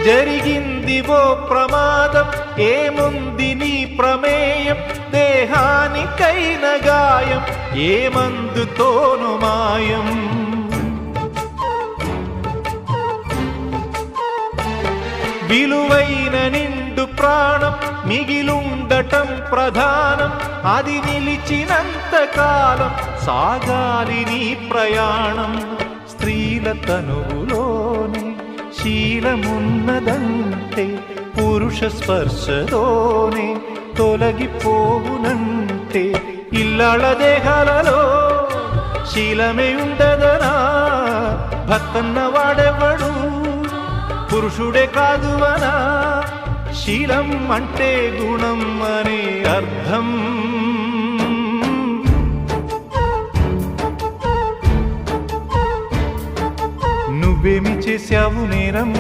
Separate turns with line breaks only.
జరిగిందివో ప్రమాదం ఏముంది నీ ప్రమేయం దేహానికైన గాయం ఏ మందుతోను మాయం విలువైన నిండు ప్రాణం మిగిలుండటం ప్రధానం అది నిలిచినంత కాలం సాగాలి నీ ప్రయాణం స్త్రీల తనువులోనే శీలమున్నదంటే పురుష స్పర్శతోనే తొలగిపోవునంటే ఇల్లాళ దేహాలలో శీలమే ఉండదనా భర్తన్న వాడెవడు పురుషుడే కాదు అనా శీలం అంటే గుణం అనే అర్థం నువ్వేమి చేశావు నేరం